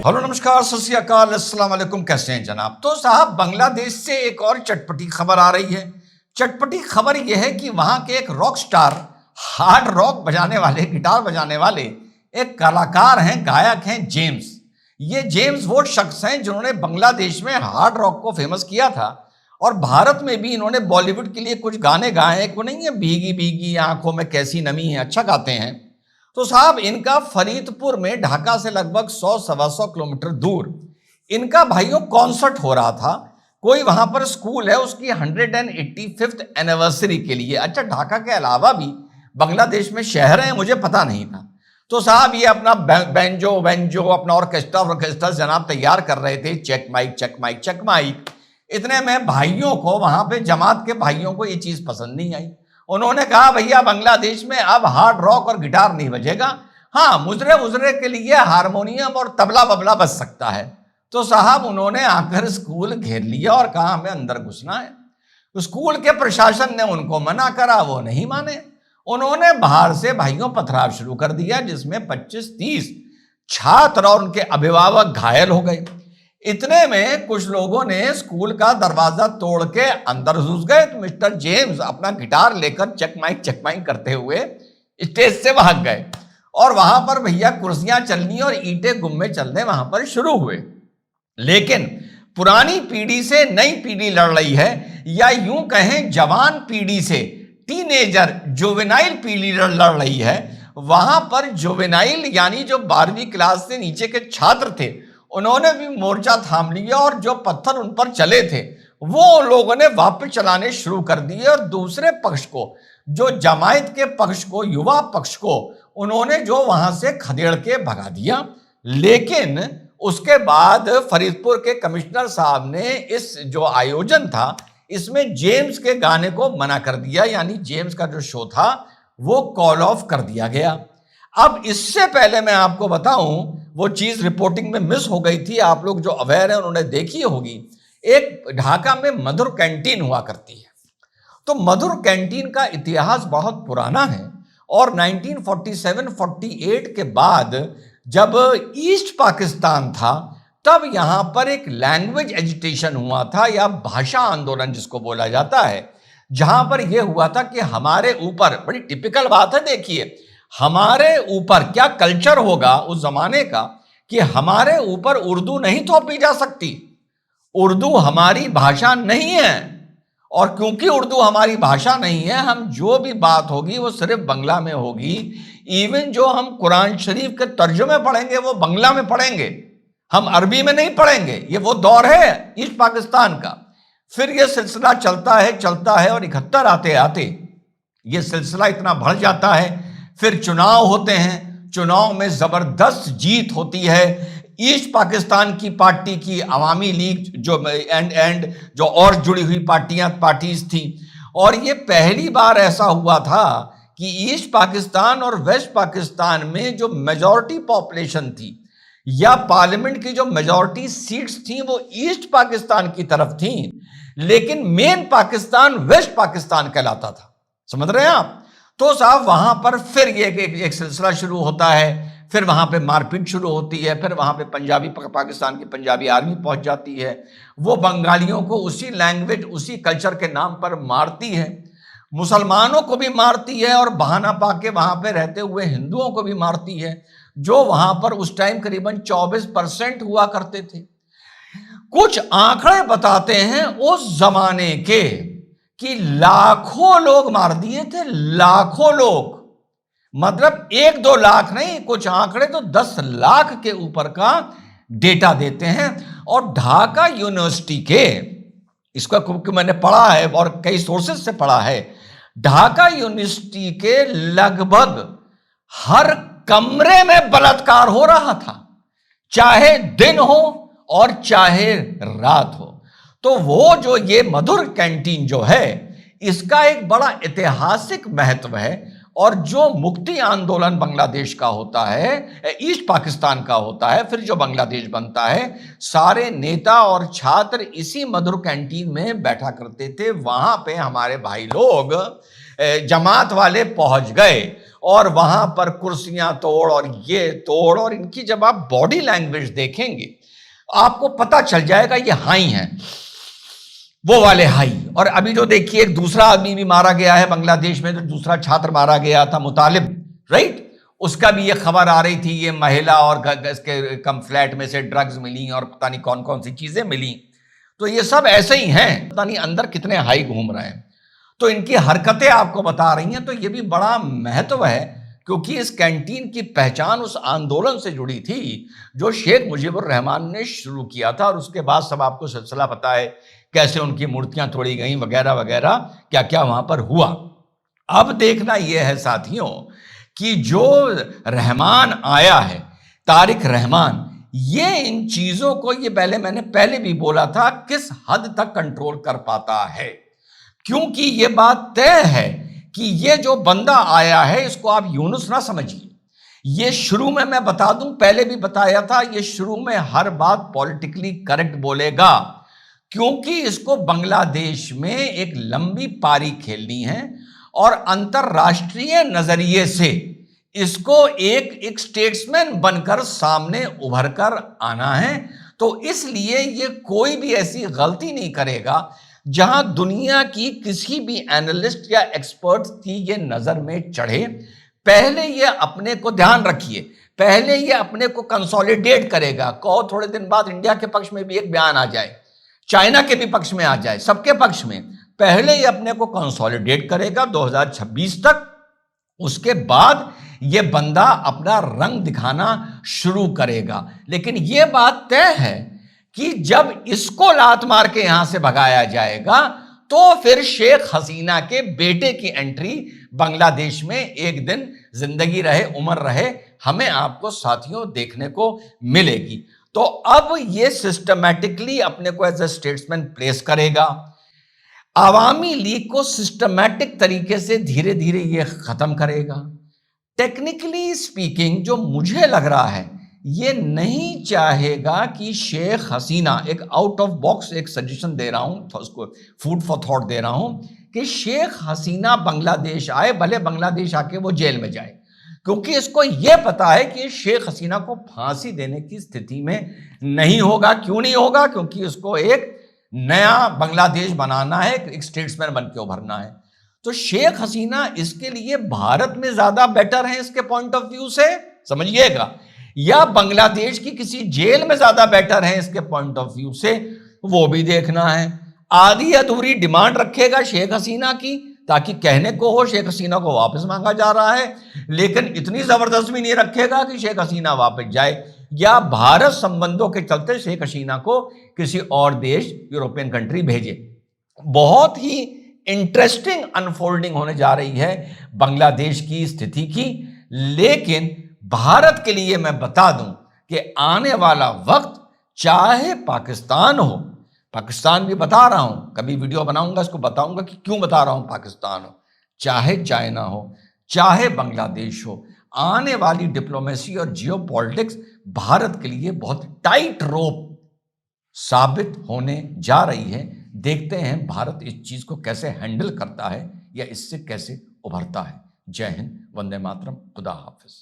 Hello नमस्कार सत श्री अकाल अस्सलाम वालेकुम। कैसे हैं जनाब? तो साहब बांग्लादेश से एक और चटपटी खबर आ रही है। चटपटी खबर यह है कि वहां के एक रॉक स्टार, हार्ड रॉक बजाने वाले, गिटार बजाने वाले एक कलाकार हैं, गायक हैं जेम्स। ये जेम्स वो शख्स हैं जिन्होंने बांग्लादेश में हार्ड रॉक को फेमस किया था और भारत में भी इन्होंने बॉलीवुड के लिए कुछ गाने गाए हैं। वो नहीं है भीगी भीगी आंखों में कैसी नमी है, अच्छा गाते हैं। तो साहब इनका फरीदपुर में ढाका से लगभग 100-125 किलोमीटर दूर इनका भाइयों कॉन्सर्ट हो रहा था। कोई वहां पर स्कूल है, उसकी 185th एनिवर्सरी के लिए। अच्छा, ढाका के अलावा भी बांग्लादेश में शहर हैं, मुझे पता नहीं था। तो साहब ये अपना बैंजो वेंजो, अपना ऑर्केस्ट्रा जनाब तैयार कर रहे थे। Check mic check mic check mic. इतने में भाइयों को, वहां पे जमात के भाइयों को ये चीज पसंद नहीं आई। उन्होंने कहा भैया बांग्लादेश में अब हार्ड रॉक और गिटार नहीं बजेगा, हाँ मुजरे मुजरे के लिए हारमोनियम और तबला बबला बज सकता है। तो साहब उन्होंने आकर स्कूल घेर लिया और कहा हमें अंदर घुसना है। स्कूल के प्रशासन ने उनको मना करा, वो नहीं माने। उन्होंने बाहर से भाइयों पथराव शुरू कर दिया, जिसमें 25-30 छात्र और उनके अभिभावक घायल हो गए। इतने में कुछ लोगों ने स्कूल का दरवाजा तोड़ के अंदर घुस गए। तो मिस्टर जेम्स अपना गिटार लेकर चक माइक करते हुए स्टेज से भाग गए और वहां पर भैया कुर्सियां चलनी और ईंटें गुम्मे चलने वहां पर शुरू हुए। लेकिन पुरानी पीढ़ी से नई पीढ़ी लड़ रही है, या यूं कहें जवान पीढ़ी से टीनेजर जुवेनाइल पीढ़ी लड़ रही है। वहां पर जुवेनाइल यानी जो 12वीं क्लास से नीचे के छात्र थे, उन्होंने भी मोर्चा थाम लिया और जो पत्थर उन पर चले थे वो लोगों ने वापस चलाने शुरू कर दिए। और दूसरे पक्ष को, जो जमायत के पक्ष को, युवा पक्ष को, उन्होंने जो वहां से खदेड़ के भगा दिया। लेकिन उसके बाद फरीदपुर के कमिश्नर साहब ने इस जो आयोजन था इसमें जेम्स के गाने को मना कर दिया, यानी जेम्स का जो शो था वो कॉल ऑफ कर दिया गया। अब इससे पहले मैं आपको बताऊं, वो चीज रिपोर्टिंग में मिस हो गई थी, आप लोग जो अवेयर हैं उन्होंने देखी होगी। एक ढाका में मधुर कैंटीन हुआ करती है। तो मधुर कैंटीन का इतिहास बहुत पुराना है और 1947-48 के बाद जब ईस्ट पाकिस्तान था तब यहां पर एक लैंग्वेज एजिटेशन हुआ था, या भाषा आंदोलन जिसको बोला जाता है, जहां पर यह हुआ था कि हमारे ऊपर, बड़ी टिपिकल बात है, देखिए हमारे ऊपर क्या कल्चर होगा उस जमाने का कि हमारे ऊपर उर्दू नहीं थोपी जा सकती। उर्दू हमारी भाषा नहीं है और क्योंकि उर्दू हमारी भाषा नहीं है, हम जो भी बात होगी वो सिर्फ बंगला में होगी। इवन जो हम कुरान शरीफ के तर्जुमे पढ़ेंगे वो बंगला में पढ़ेंगे, हम अरबी में नहीं पढ़ेंगे। ये वो दौर है ईस्ट पाकिस्तान का। फिर ये सिलसिला चलता है और 71 आते आते ये सिलसिला इतना बढ़ जाता है। फिर चुनाव होते हैं, चुनाव में जबरदस्त जीत होती है ईस्ट पाकिस्तान की पार्टी की, अवामी लीग जो एंड जो और जुड़ी हुई पार्टीज थी। और ये पहली बार ऐसा हुआ था कि ईस्ट पाकिस्तान और वेस्ट पाकिस्तान में जो मेजॉरिटी पॉपुलेशन थी या पार्लियामेंट की जो मेजॉरिटी सीट्स थी वो ईस्ट पाकिस्तान की तरफ थी, लेकिन मेन पाकिस्तान वेस्ट पाकिस्तान कहलाता था। समझ रहे हैं आप? तो साहब वहां पर फिर ये एक सिलसिला शुरू होता है। फिर वहां पे मारपीट शुरू होती है। फिर वहां पे पाकिस्तान की पंजाबी आर्मी पहुंच जाती है। वो बंगालियों को उसी लैंग्वेज, उसी कल्चर के नाम पर मारती है, मुसलमानों को भी मारती है और बहाना पाके वहां पे रहते हुए हिंदुओं को भी मारती है, जो वहां पर उस टाइम करीबन 24% हुआ करते थे। कुछ आंकड़े बताते हैं उस जमाने के कि लाखों लोग मार दिए थे, लाखों लोग। मतलब 1-2 लाख नहीं, कुछ आंकड़े तो 10 लाख के ऊपर का डेटा देते हैं। और ढाका यूनिवर्सिटी के, इसका क्योंकि मैंने पढ़ा है और कई सोर्सेज से पढ़ा है, ढाका यूनिवर्सिटी के लगभग हर कमरे में बलात्कार हो रहा था, चाहे दिन हो और चाहे रात हो। तो वो जो ये मधुर कैंटीन जो है, इसका एक बड़ा ऐतिहासिक महत्व है। और जो मुक्ति आंदोलन बांग्लादेश का होता है, ईस्ट पाकिस्तान का होता है, फिर जो बांग्लादेश बनता है, सारे नेता और छात्र इसी मधुर कैंटीन में बैठा करते थे। वहां पे हमारे भाई लोग जमात वाले पहुंच गए और वहां पर कुर्सियां तोड़ और ये तोड़, और इनकी जब आप बॉडी लैंग्वेज देखेंगे आपको पता चल जाएगा ये हाई हैं, वो वाले हाई। और अभी जो देखिए एक दूसरा आदमी भी मारा गया है बांग्लादेश में, जो दूसरा छात्र मारा गया था मुतालिब, राइट, उसका भी ये खबर आ रही थी, ये महिला और इसके कम फ्लैट में से ड्रग्स मिली और पता नहीं कौन कौन सी चीजें मिली। तो ये सब ऐसे ही हैं, पता नहीं अंदर कितने हाई घूम रहे हैं। तो इनकी हरकतें आपको बता रही हैं। तो ये भी बड़ा महत्व है, क्योंकि इस कैंटीन की पहचान उस आंदोलन से जुड़ी थी जो शेख मुजीबुर रहमान ने शुरू किया था, और उसके बाद सब आपको सिलसिला पता है, कैसे उनकी मूर्तियां तोड़ी गई वगैरह वगैरह, क्या क्या वहां पर हुआ। अब देखना यह है साथियों कि जो रहमान आया है, तारिक रहमान, ये इन चीजों को, ये मैंने पहले भी बोला था, किस हद तक कंट्रोल कर पाता है। क्योंकि ये बात तय है कि ये जो बंदा आया है, इसको आप यूनुस ना समझिए। ये शुरू में, मैं बता दूं, पहले भी बताया था, ये शुरू में हर बात पॉलिटिकली करेक्ट बोलेगा, क्योंकि इसको बांग्लादेश में एक लंबी पारी खेलनी है और अंतरराष्ट्रीय नजरिए से इसको एक स्टेट्समैन बनकर सामने उभर कर आना है। तो इसलिए ये कोई भी ऐसी गलती नहीं करेगा जहां दुनिया की किसी भी एनालिस्ट या एक्सपर्ट की ये नजर में चढ़े। पहले ये अपने को, ध्यान रखिए, पहले ये अपने को कंसोलिडेट करेगा। कहो थोड़े दिन बाद इंडिया के पक्ष में भी एक बयान आ जाए, चाइना के भी पक्ष में आ जाए, सबके पक्ष में, पहले ये अपने को कंसोलिडेट करेगा 2026 तक। उसके बाद ये बंदा अपना रंग दिखाना शुरू करेगा। लेकिन ये बात तय है कि जब इसको लात मार के यहां से भगाया जाएगा, तो फिर शेख हसीना के बेटे की एंट्री बांग्लादेश में एक दिन, जिंदगी रहे उम्र रहे, हमें आपको साथियों देखने को मिलेगी। तो अब ये सिस्टमैटिकली अपने को एज ए स्टेट्समैन प्लेस करेगा। आवामी लीग को सिस्टमैटिक तरीके से धीरे धीरे ये खत्म करेगा। टेक्निकली स्पीकिंग, जो मुझे लग रहा है, ये नहीं चाहेगा कि शेख हसीना, एक आउट ऑफ बॉक्स एक सजेशन दे रहा हूं, उसको फूड फॉर थॉट दे रहा हूं, कि शेख हसीना बांग्लादेश आए, भले बांग्लादेश आके वो जेल में जाए, क्योंकि इसको ये पता है कि शेख हसीना को फांसी देने की स्थिति में नहीं होगा। क्यों नहीं होगा? क्योंकि उसको एक नया बांग्लादेश बनाना है, एक स्टेट्समैन बन के उभरना है। तो शेख हसीना इसके लिए भारत में ज्यादा बेटर है इसके पॉइंट ऑफ व्यू से, समझिएगा, या बांग्लादेश की किसी जेल में ज्यादा बेटर है इसके पॉइंट ऑफ व्यू से, वो भी देखना है। आधी अधूरी डिमांड रखेगा शेख हसीना की, ताकि कहने को हो शेख हसीना को वापस मांगा जा रहा है, लेकिन इतनी जबरदस्त भी नहीं रखेगा कि शेख हसीना वापस जाए, या भारत संबंधों के चलते शेख हसीना को किसी और देश, यूरोपियन कंट्री भेजे। बहुत ही इंटरेस्टिंग अनफोल्डिंग होने जा रही है बांग्लादेश की स्थिति की। लेकिन भारत के लिए मैं बता दूं कि आने वाला वक्त, चाहे पाकिस्तान हो, पाकिस्तान भी बता रहा हूं, कभी वीडियो बनाऊंगा इसको बताऊंगा कि क्यों बता रहा हूं पाकिस्तान हो, चाहे चाइना हो, चाहे बांग्लादेश हो, आने वाली डिप्लोमेसी और जियोपॉलिटिक्स भारत के लिए बहुत टाइट रोप साबित होने जा रही है। देखते हैं भारत इस चीज को कैसे हैंडल करता है या इससे कैसे उभरता है। जय हिंद, वंदे मातरम, खुदा हाफिज।